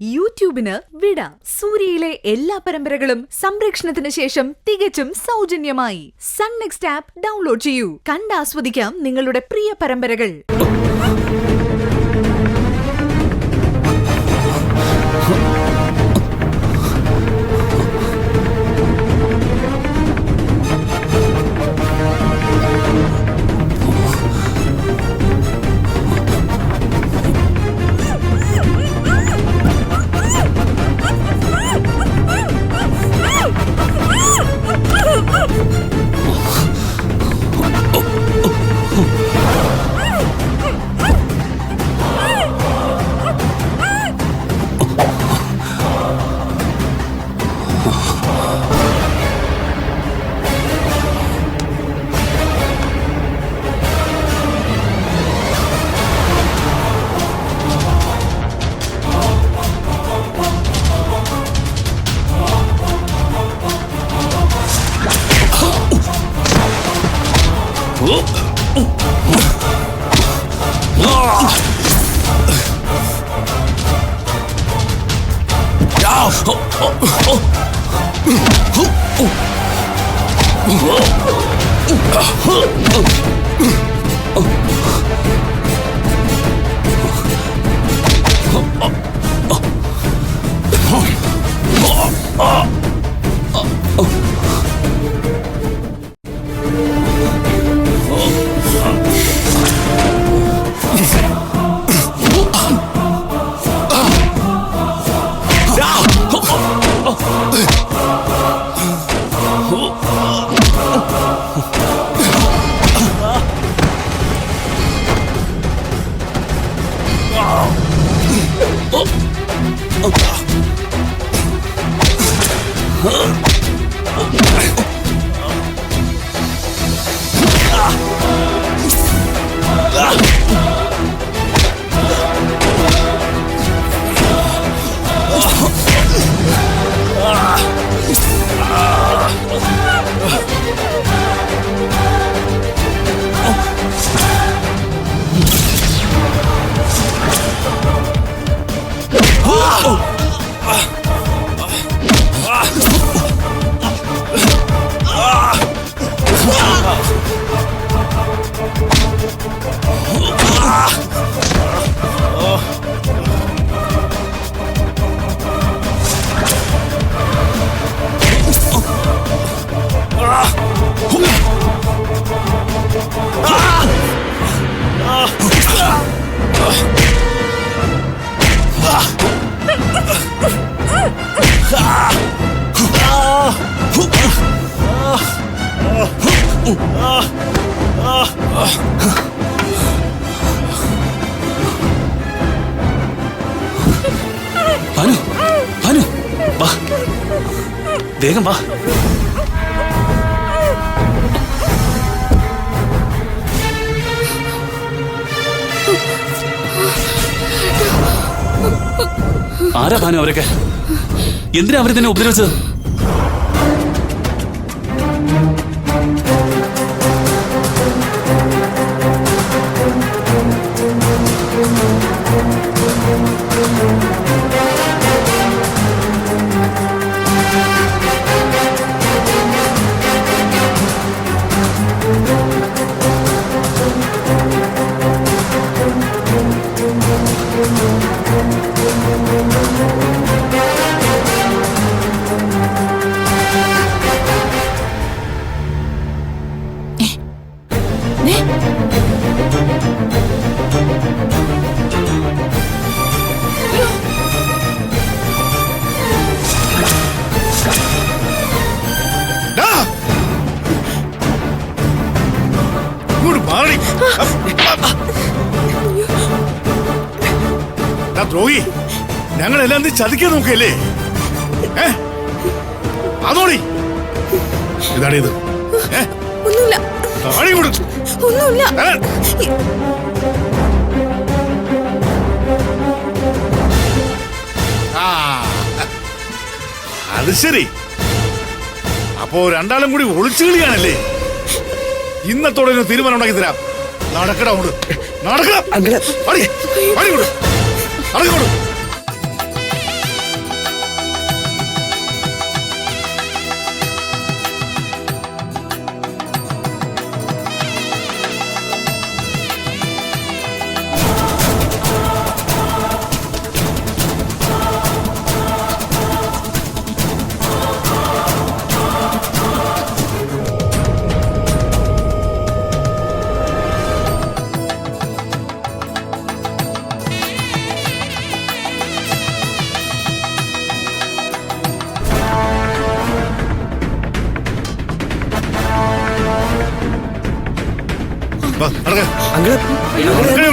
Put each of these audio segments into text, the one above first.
യൂട്യൂബിന് വിട. സൂര്യയിലെ എല്ലാ പരമ്പരകളും സംരക്ഷണത്തിന് ശേഷം തികച്ചും സൗജന്യമായി സൺ നെക്സ്റ്റ് ആപ്പ് ഡൗൺലോഡ് ചെയ്യൂ. കണ്ടാസ്വദിക്കാം നിങ്ങളുടെ പ്രിയ പരമ്പരകൾ. വേഗം വാ. ആരാ ഭാനു അവരൊക്കെ? എന്തിനാ അവര് തന്നെ ഉപദ്രവിച്ചത്? ദ്രോഹി, ഞങ്ങളെല്ലാം നീ ചതിക്കാൻ നോക്കല്ലേ? അതോടി ഇതാണിത്. അത് ശരി, അപ്പോ രണ്ടാളും കൂടി ഒളിച്ചു കളിയാണല്ലേ? ഇന്നത്തോടെ തീരുമാനം ഉണ്ടാക്കി തരാം. നടക്കടാ നടക്കണം. വാ, നടക്ക്. അങ്കിള്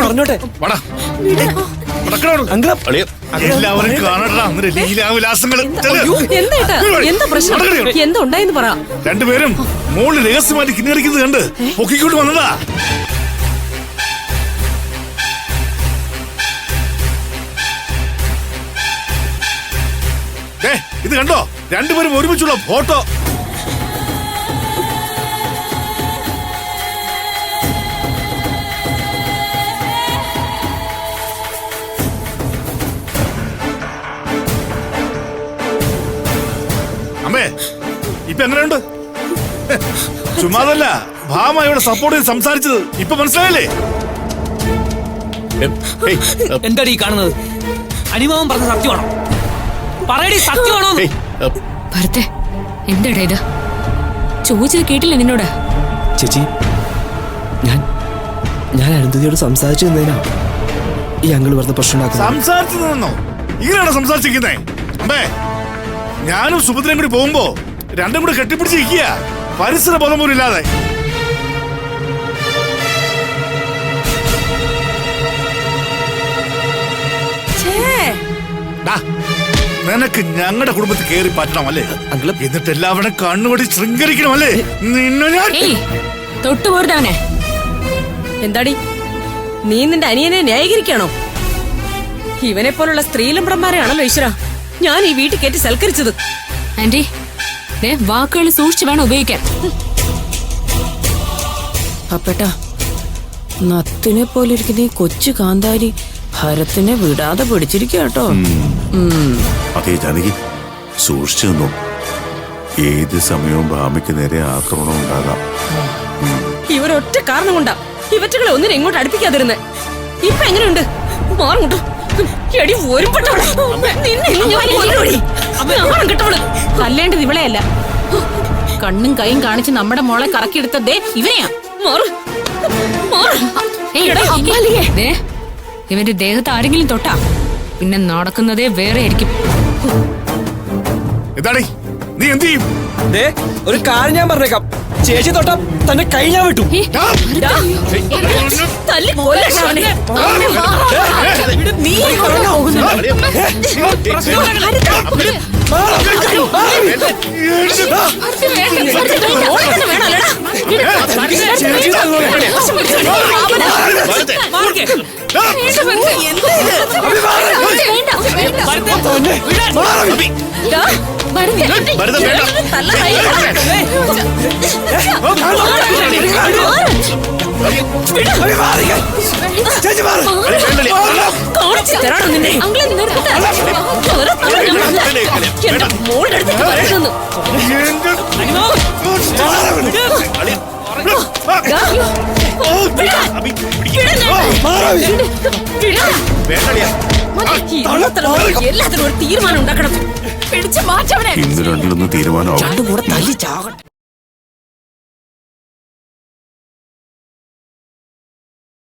പറഞ്ഞോട്ടെ വാടാ. നടക്കടാ അവിടെ. അങ്കിള് എല്ലാവരും കാണട്ടാ അന്നേരം ലീലാവിലാസങ്ങൾ എന്താ പ്രശ്നം എന്താ ഉണ്ടായെന്ന് പറ. രണ്ടുപേരും മോളിൽ രഹസ്യമായിട്ട് കിന്നടിക്കുന്നത് കണ്ട് പൊക്കിക്കൊണ്ട് വന്നതാ. ഇത് കണ്ടോ, രണ്ടുപേരും ഒരുമിച്ചുള്ള ഫോട്ടോ. അമ്മേ, ഇപ്പൊ എങ്ങനെയുണ്ട്? ചുമ്മാതല്ല, ഭാമയുടെ സപ്പോർട്ട് ചെയ്ത് സംസാരിച്ചത് ഇപ്പൊ മനസ്സിലായല്ലേ? എന്താടി ഈ കാണുന്നത്? അനിമാവൻ പറഞ്ഞ സത്യമാണോ? പറയടി, സത്യമാണോ? ഭരത്തെ, എന്താടാ ഇത്? ചോദിച്ചത് കേട്ടില്ല നിന്നോട്? ചേച്ചി, ഞാൻ അരുന്ധതിയോട് സംസാരിച്ചു നിന്നതിനാ ഈ അങ്കിള് വെറുതെ പ്രശ്നം ഉണ്ടാക്കുന്നത്. സംസാരിച്ചു നിന്നോ? ഇങ്ങനെയാണോ സംസാരിച്ചിരിക്കുന്നേ? അമ്മേ, ഞാനും സുഭദ്രയും കൂടി പോകുമ്പോ രണ്ടും കൂടി കെട്ടിപ്പിടിച്ചിരിക്കുക, പരിസര ബോധം പോലും ഇല്ലാതെ. നിനക്ക് ഞങ്ങളുടെ കുടുംബത്തിൽ കയറി പറ്റണം അല്ലേ? എന്നിട്ട് എല്ലാവരും കണ്ണുപടി ശൃംഗരിക്കണം അല്ലേ? നിന്നെ ഞാൻ തൊട്ടുപോരുതവനെ. എന്താടി, നീ നിന്റെ അനിയനെ ന്യായീകരിക്കാണോ? ഇവനെ പോലുള്ള സ്ത്രീലംബ്രന്മാരെയാണല്ലോ ഈശ്വര ഞാൻ ഈ വീട്ടിൽ കയറ്റി സൽക്കരിച്ചത്. ആന്റി, വാക്കുകൾ സൂക്ഷിച്ചു വേണം ഉപയോഗിക്കാൻ. അപ്പേട്ടാ, നത്തിനെ പോലെ ഇരിക്കുന്ന ഈ കൊച്ചു കാന്താരി ഭരത്തിനെ വിടാതെ പിടിച്ചിരിക്കുക കേട്ടോ. അതേ ജാനകി, സൂക്ഷിച്ചു നിന്നു. ഏത് സമയവും ഭാമിക്ക് നേരെ ആക്രമണം ഉണ്ടാകാം. ഇവരൊറ്റ കാരണം കൊണ്ടാ ഇവറ്റകളെ ഒന്നിനെ ഇങ്ങോട്ട് അടുപ്പിക്കാതിരുന്നേ. ഇപ്പൊ എങ്ങനെയുണ്ട്? മാറുമുണ്ടോ? എടി ഒരുപ്പെട്ടവളെ, തല്ലേണ്ടത് ഇവളെയല്ല, കണ്ണും കൈയും കാണിച്ച് നമ്മുടെ മോളെ കറക്കിയെടുത്തതേ ഇവനെയാ. ഇവന്റെ ദേഹത്ത് ആരെങ്കിലും തൊട്ടാ പിന്നെ നടക്കുന്നതേ വേറെ ആയിരിക്കും. എന്താടേ, നീ എന്ത് ചെയ്യും? ഒരു കാര്യം ഞാൻ പറഞ്ഞേക്കാം, ചേച്ചി തൊട്ടാ തന്നെ കൈ ഞാൻ വിട്ടു. എല്ലാത്തിനും ഒരു തീരുമാനം ഉണ്ടാക്കണം. ഇന്ന് രണ്ടിലൊന്ന് തീരുമാനമാവും. രണ്ടും കൂടെ തല്ലി ചാകട്ടെ.